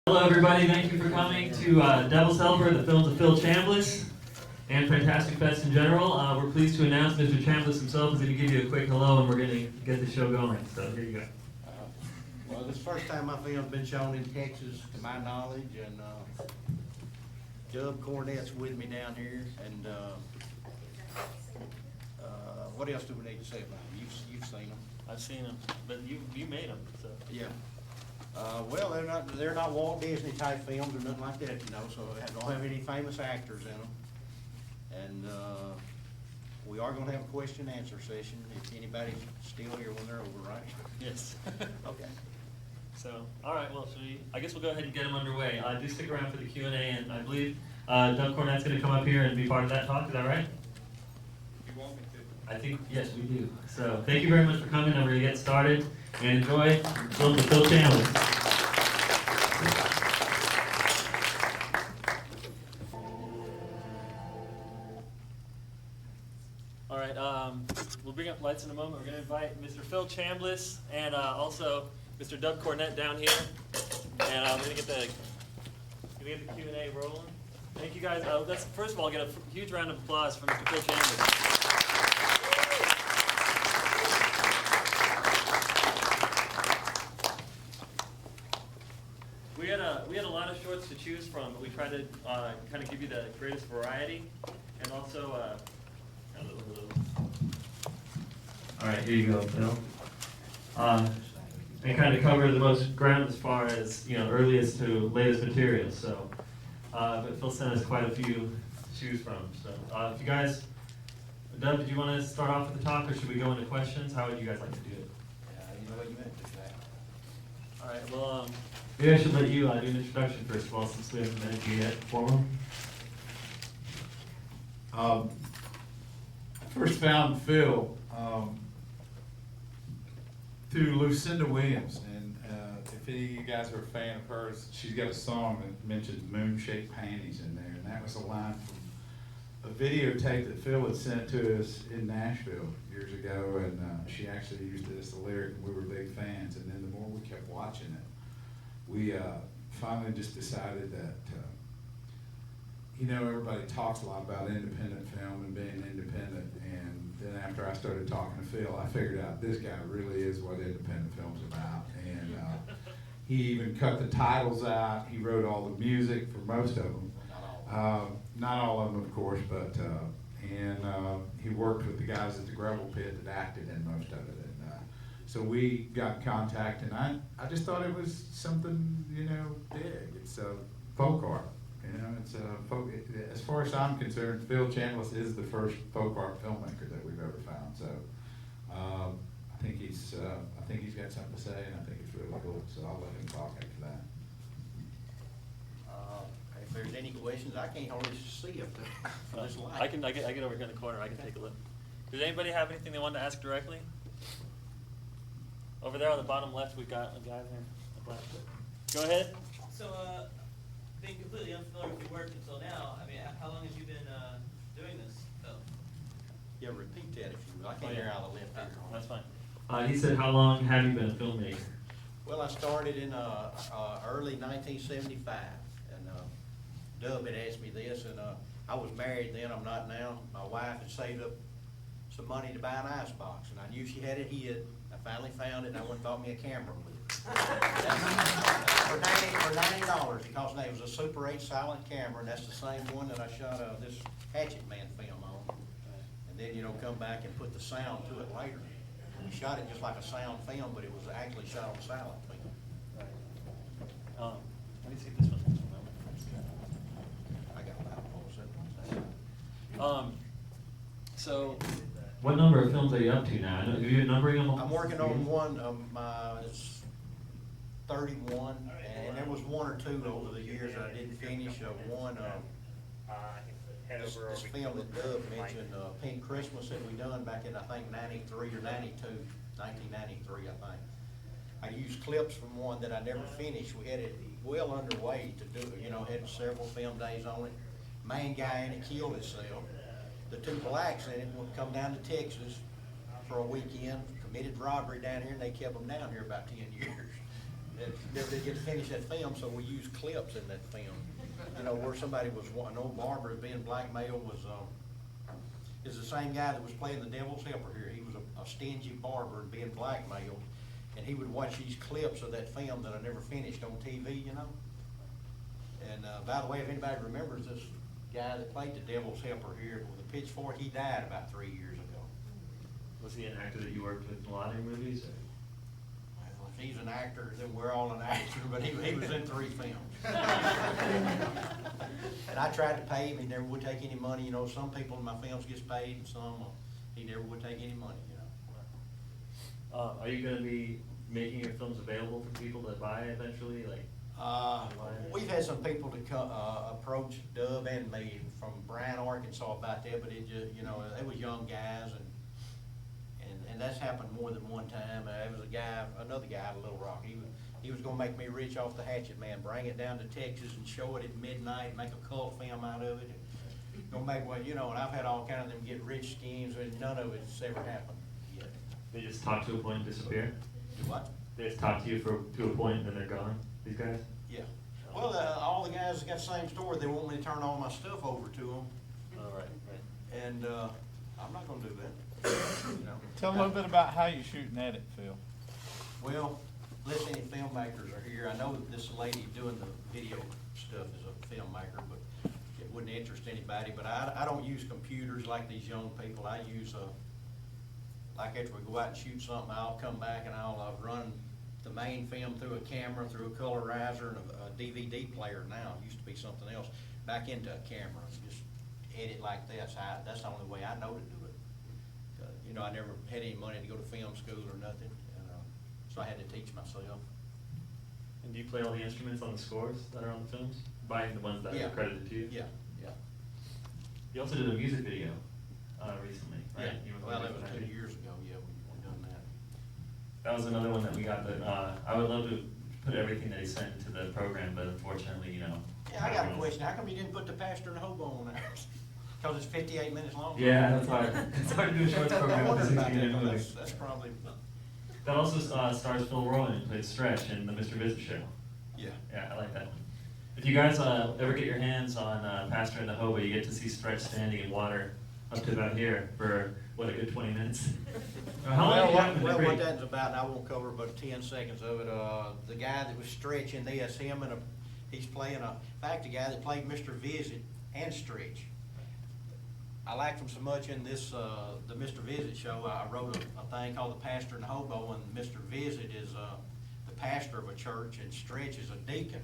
Hello everybody, thank you for coming to Devil's Helper, the films of Phil Chambliss, and Fantastic Fest in general. We're pleased to announce Mr. Chambliss himself is going to give you a quick hello and we're going to get the show going. So here you go. Well, this is the first time my film's been shown in Texas, to my knowledge, and Cornett's with me down here, and what else do we need to say about them? You've seen them. I've seen them, but you made them, so. Yeah. Well, they're not Walt Disney type films or nothing like that, you know, so they don't have any famous actors in them. And we are gonna have a question and answer session if anybody's still here when they're over, right? Yes. Okay. So, all right, well, I guess we'll go ahead and get them underway. Do stick around for the Q&A, and I believe Doug Cornett's going to come up here and be part of that talk. Is that right? You want me to? I think, yes, we do. So, thank you very much for coming, and we're going to get started. And enjoy Phil Chambliss. All right, we'll bring up lights in a moment. We're going to invite Mr. Phil Chambliss and also Mr. Doug Cornett down here. And we're going to get the Q&A rolling. Thank you guys. First of all, get a huge round of applause for Mr. Phil Chambliss. We had a lot of shorts to choose from, but we tried to kind of give you the greatest variety, and also all right, here you go, Phil. And kind of cover the most ground as far as earliest to latest materials. So, but Phil sent us quite a few to choose from. So, if you guys, Doug, did you want to start off with the talk, or should we go into questions? How would you guys like to do it? You know what you meant to say. All right. Well. Maybe I should let you do an introduction first of all, since we haven't met you yet. Formal. I first found Phil through Lucinda Williams, and if any of you guys are a fan of hers, she's got a song that mentions moon-shaped panties in there, and that was a line from a videotape that Phil had sent to us in Nashville years ago, and she actually used it as the lyric, and we were big fans, and then the more we kept watching it, we finally just decided that, everybody talks a lot about independent film and being independent, and then after I started talking to Phil, I figured out this guy really is what independent film's about, and he even cut the titles out. He wrote all the music for most of them. Not all of them, of course, but, he worked with the guys at the Gravel Pit that acted in most of it. So we got in contact, and I just thought it was something, big. It's a folk art, it's a folk, as far as I'm concerned, Phil Chambliss is the first folk art filmmaker that we've ever found. So I think he's got something to say, and I think it's really cool. So I'll let him talk after that. If there's any questions, I can't hardly see up there for this light. I get over here in the corner. I can take a look. Does anybody have anything they want to ask directly? Over there on the bottom left, we've got a guy there. Go ahead. So, being completely unfamiliar with your work until now, I mean, how long have you been doing this, Phil? Yeah, repeat that if you will. I can't hear out of the left ear. That's fine. He said, how long have you been a filmmaker? Well, I started in early 1975, and Dub had asked me this, and I was married then, I'm not now. My wife had saved up some money to buy an icebox, and I knew she had it hid. I finally found it, and I went and bought me a camera with it. for $90, it was a Super 8 silent camera, and that's the same one that I shot this Hatchet Man film on. And then, come back and put the sound to it later. We shot it just like a sound film, but it was actually shot on silent film. Let me see if this one. I got about So, what number of films are you up to now? Are you numbering them? I'm working on one. It's 31, and there was one or two over the years that I didn't finish. One, this film that Dub mentioned, Pink Christmas, that we done back in, I think, 93 or 92, 1993, I think. I used clips from one that I never finished. We had it well underway to do it, had several film days on it. Main guy in it killed himself. The two blacks in it would come down to Texas for a weekend, committed robbery down here, and they kept them down here about 10 years. and never did get to finish that film, so we used clips in that film. You know, where somebody was, an old barber being blackmailed was, is the same guy that was playing the devil's helper here. He was a stingy barber and being blackmailed, and he would watch these clips of that film that I never finished on TV, you know? And, by the way, if anybody remembers this guy that played the devil's helper here with a pitchfork, he died about 3 years ago. Was he an actor that you worked with in a lot of your movies? Or? Well, if he's an actor, then we're all an actor, but he was in 3 films. And I tried to pay him, he never would take any money, you know, some people in my films gets paid, and some, he never would take any money, you know. Are you gonna be making your films available for people to buy eventually, like? We've had some people to come, approach Dub and me from Bryan, Arkansas about that, but it just, you know, they was young guys, and that's happened more than one time. There was another guy out of Little Rock, he was gonna make me rich off the Hatchet Man, bring it down to Texas and show it at midnight, make a cult film out of it. Gonna make one, you know, and I've had all kind of them get rich schemes, and none of it's ever happened yet. They just talk to a point and disappear? Do what? They just talk to you to a point and then they're gone, these guys? Yeah. Well, all the guys that got the same story, they want me to turn all my stuff over to them, Oh, right. and, I'm not gonna do that, you know. Tell a little bit about how you shoot and edit, Phil. Well, unless any filmmakers are here, I know that this lady doing the video stuff is a filmmaker, but it wouldn't interest anybody, but I don't use computers like these young people. I use, like after we go out and shoot something, I'll come back and I'll run the main film through a camera, through a colorizer and a DVD player now. It used to be something else, back into a camera, just edit like this. That's the only way I know to do it. You know, I never had any money to go to film school or nothing, and, so I had to teach myself. And do you play all the instruments on the scores that are on the films? Buying the ones that Yeah. are credited to you? Yeah. You also did a music video, recently, right? Yeah, You were well, playing that was with 2 years ago, yeah, we done that. That was another one that we got, that, I would love to put everything that he sent into the program, but unfortunately, you know. Yeah, I got a question, how come you didn't put the pastor and the hobo on there? Because it's 58 minutes long? Yeah, that's hard. It's hard to do a short I program with a wondered about 60-minute that, movie. that's probably, That also stars Phil Rowan, who played Stretch in the Mr. Visit show. yeah. Yeah, I like that one. If you guys ever get your hands on Pastor and the Hobo, you get to see Stretch standing in water up to about here for, what, a good 20 minutes? How long have you had him in the Well, creek? what that's about, and I won't cover but 10 seconds of it, the guy that was Stretch in this, he's playing in fact, the guy that played Mr. Visit and Stretch. I liked him so much in this, the Mr. Visit show, I wrote a thing called The Pastor and the Hobo, and Mr. Visit is the pastor of a church, and Stretch is a deacon.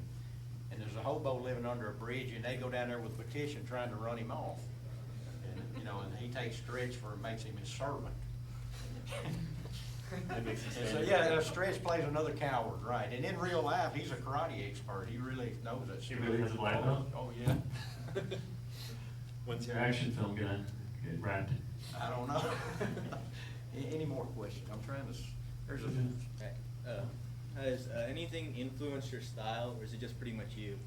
And there's a hobo living under a bridge, and they go down there with a petition trying to run him off. And, you know, and he takes Stretch makes him his servant. That makes And sense. so, yeah, Stretch plays another coward, right? And in real life, he's a karate expert. He really knows that He stuff. really has a black belt? Oh, yeah. When's your action film gonna get wrapped? I don't know. Any more questions? I'm trying to, there's a, Has anything influenced your style, or is it just pretty much you?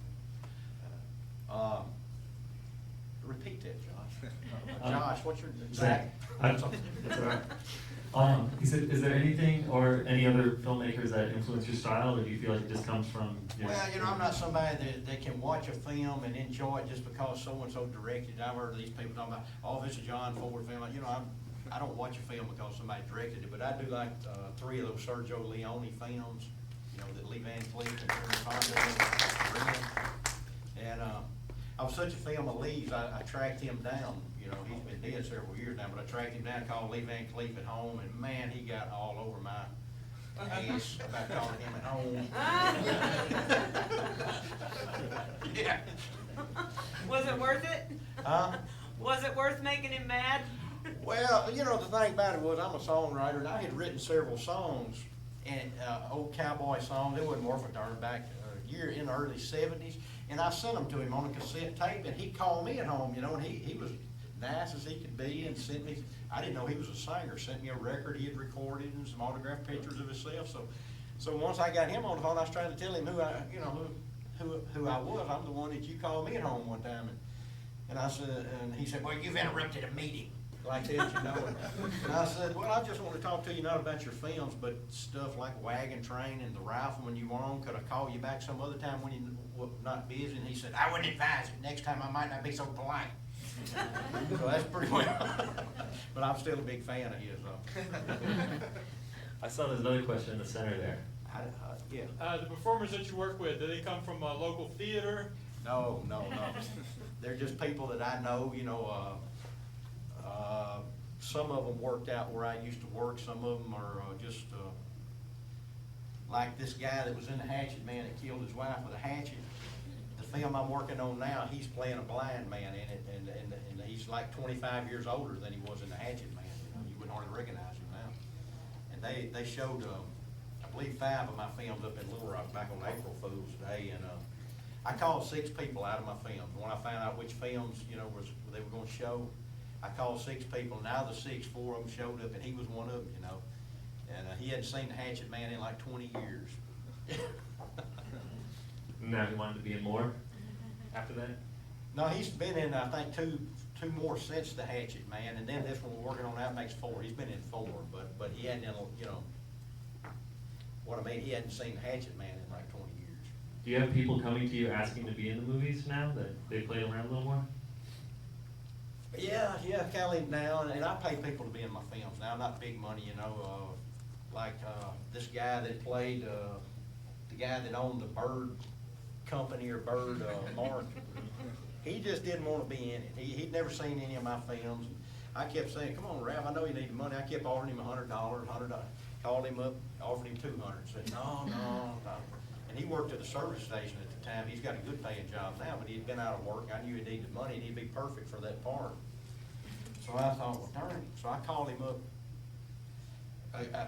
repeat that, Josh. Um, Josh, what's your, Zach. Zach? That's all right. He said, is there anything or any other filmmakers that influence your style, or do you feel like it just comes from? Well, you know, I'm not somebody that can watch a film and enjoy it just because so-and-so directed it. I've heard these people talking about, oh, this is John Ford film. You know, I don't watch a film because somebody directed it, but I do like 3 of those Sergio Leone films, you know, that Lee Van Cleef and Henry Fonda did. And I was such a fan of Lee's, I tracked him down. You know, he's been dead several years now, but I tracked him down, called Lee Van Cleef at home, and man, he got all over my ass about calling him at home. Yeah. Was it worth it? Huh? Was it worth making him mad? Well, you know, the thing about it was, I'm a songwriter, and I had written several songs, and old cowboy songs. It wasn't worth a darn back a year in the early '70s, and I sent them to him on a cassette tape, and he called me at home, you know, and he was nice as he could be, and sent me. I didn't know he was a singer. Sent me a record he had recorded and some autographed pictures of himself. So once I got him on the phone, I was trying to tell him who I was. I'm the one that you called me at home one time, and I said, and he said, well, you've interrupted a meeting. like that, you know. And I said, well, I just want to talk to you not about your films, but stuff like Wagon Train and The Rifleman you were on. Could I call you back some other time when you were not busy? And he said, I wouldn't advise it. Next time I might not be so polite. So that's pretty well. But I'm still a big fan of his, though. I saw there's another question in the center there. Yeah. The performers that you work with, do they come from a local theater? No. They're just people that I know, you know, some of them worked out where I used to work, some of them are just, like this guy that was in The Hatchet Man that killed his wife with a hatchet. The film I'm working on now, he's playing a blind man in it, and he's like 25 years older than he was in The Hatchet Man, you know, you wouldn't hardly recognize him now. And they showed, I believe 5 of my films up in Little Rock back on April Fool's Day, and I called 6 people out of my films. When I found out which films, you know, they were gonna show, I called 6 people, and out of the 6, 4 of them showed up, and he was one of them, you know. And he hadn't seen The Hatchet Man in like 20 years. Now he wanted to be in more after that? No, he's been in, I think, two more since The Hatchet Man, and then this one we're working on, that makes 4. He's been in 4, but he hadn't, you know, what I mean, he hadn't seen The Hatchet Man in like 20 years. Do you have people coming to you asking to be in the movies now that they play around a little more? Yeah, Callie now, and I pay people to be in my films now, not big money, you know, like, this guy that played, the guy that owned the Bird Company or Bird, Mark. He just didn't want to be in it. He'd never seen any of my films. I kept saying, come on, Rav, I know you need the money. I kept offering him $100, called him up, offered him $200, said, no. And he worked at a service station at the time. He's got a good paying job now, but he'd been out of work. I knew he needed money, and he'd be perfect for that part. So I thought, well, darn it. So I called him up,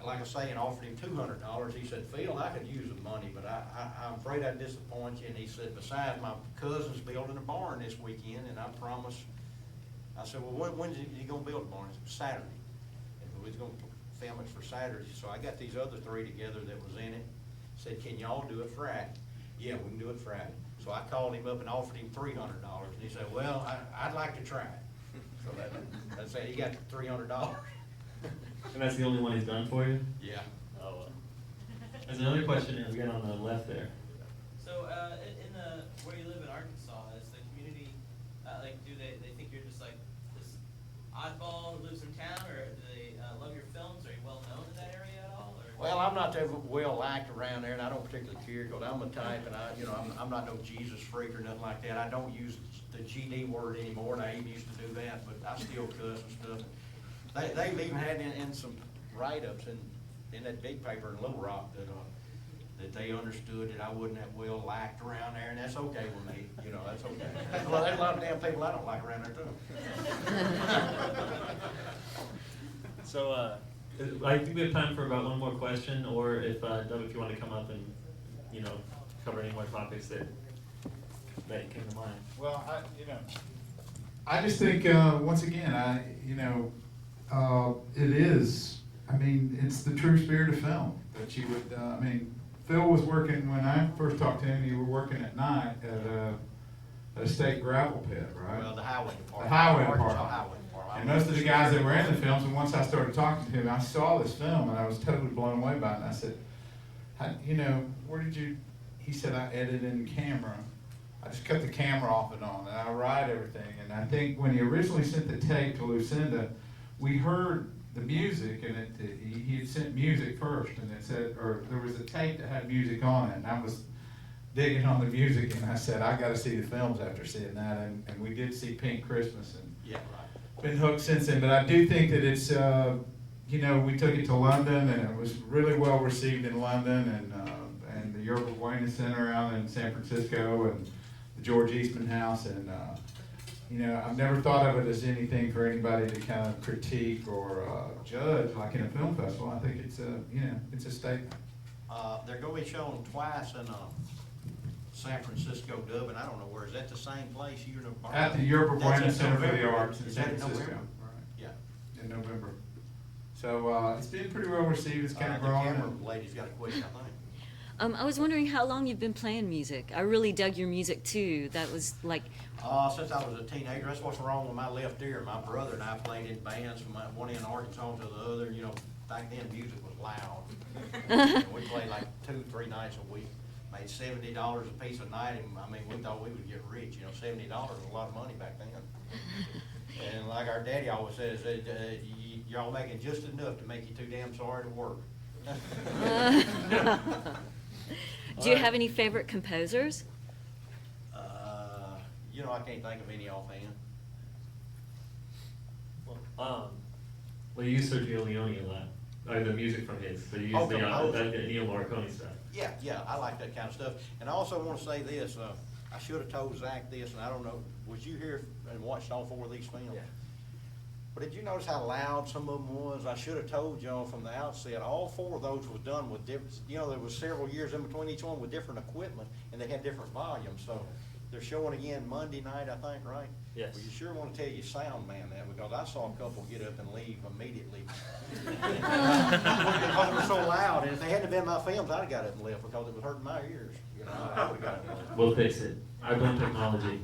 like I say, and offered him $200. He said, Phil, I could use the money, but I'm afraid I'd disappoint you. And he said, besides, my cousin's building a barn this weekend, and I promised. I said, well, when's he gonna build a barn? He said, Saturday. And we was gonna film it for Saturday. So I got these other 3 together that was in it. Said, can y'all do it Friday? Yeah, we can do it Friday. So I called him up and offered him $300, and he said, well, I'd like to try it. So that's it. He got $300. And that's the only one he's done for you? Yeah. Oh, well. There's another question again on the left there. So, in the, where you live in Arkansas, is the community, like, do they think you're just like this oddball who lives in town, or do they love your films? Are you well known in that area at all? Or? Well, I'm not that well liked around there, and I don't particularly care, because I'm the type, and I'm not no Jesus freak or nothing like that. I don't use the GD word anymore, and I even used to do that, but I still cuss and stuff. They've even had in some write-ups in that big paper in Little Rock that they understood that I wasn't that well liked around there, and that's okay with me, you know, that's okay. Well, there's a lot of damn people I don't like around there too. So, I think we have time for about one more question, or if, Doug, if you want to come up and, you know, cover any more topics that came to mind. Well, I just think, once again, it is, I mean, it's the true spirit of film that you would, I mean, Phil was working, when I first talked to him, you were working at night at a state gravel pit, right? Well, the highway department. The highway Arkansas department. Highway Department. And most of the guys that were in the films, and once I started talking to him, I saw this film and I was totally blown away by it. And I said, where did you, he said, I edited in camera. I just cut the camera off and on, and I write everything. And I think when he originally sent the tape to Lucinda, we heard the music, and he had sent music first, and it said, or there was a tape that had music on it, and I was digging on the music, and I said, I got to see the films after seeing that, and we did see Pink Christmas, and Yeah, right. been hooked since then. But I do think that it's, we took it to London, and it was really well received in London, and the Yerba Buena Center out in San Francisco, and the George Eastman House, and I've never thought of it as anything for anybody to kind of critique or judge, like in a film festival. I think it's a statement. They're going to be shown twice in San Francisco, Dub, and I don't know where. Is that the same place? At the Yerba Buena That's in Center for the November. Arts in Is San that in Francisco. November? Right. Yeah. In November. So it's been pretty well received. It's kind of The growing. camera lady's got a question, I think. I was wondering how long you've been playing music. I really dug your music too. That was like, Since I was a teenager, that's what's wrong with my left ear. My brother and I played in bands from one end of Arkansas to the other. You know, back then music was loud. And we played like 2-3 nights a week. Made $70 a piece a night, and I mean, we thought we would get rich. You know, $70 was a lot of money back then. And like our daddy always says, y'all making just enough to make you too damn sorry to work. do you have any favorite composers? You know, I can't think of any offhand. Well, you use Sergio Leone a lot, the music from his, so you use Oh, the composer. Neil Morricone stuff. Yeah, I like that kind of stuff. And I also want to say this, I should have told Zach this, and I don't know, was you here and watched all 4 of these films? Yeah. But did you notice how loud some of them was? I should have told y'all from the outset, all 4 of those was done with different, you know, there was several years in between each one with different equipment, and they had different volumes, so they're showing again Monday night, I think, right? Yes. Well, you sure want to tell your sound man that, because I saw a couple get up and leave immediately. Because it was so loud, and if they hadn't been my films, I'd have got up and left, because it was hurting my ears, you know, I would've got up and left. We'll fix it. I blame technology.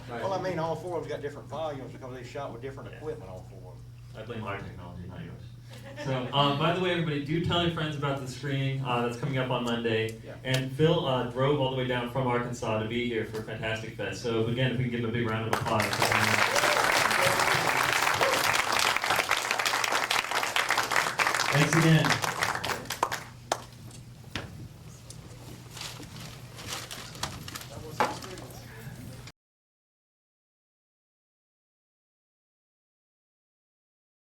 Well, I mean, all 4 of them got different volumes, because they shot with different equipment, all 4 of them. I blame our technology, not yours. So, by the way, everybody, do tell your friends about the screening that's coming up on Monday. Yeah. And Phil drove all the way down from Arkansas to be here for Fantastic Fest. So, again, if we can give him a big round of applause. Thanks again.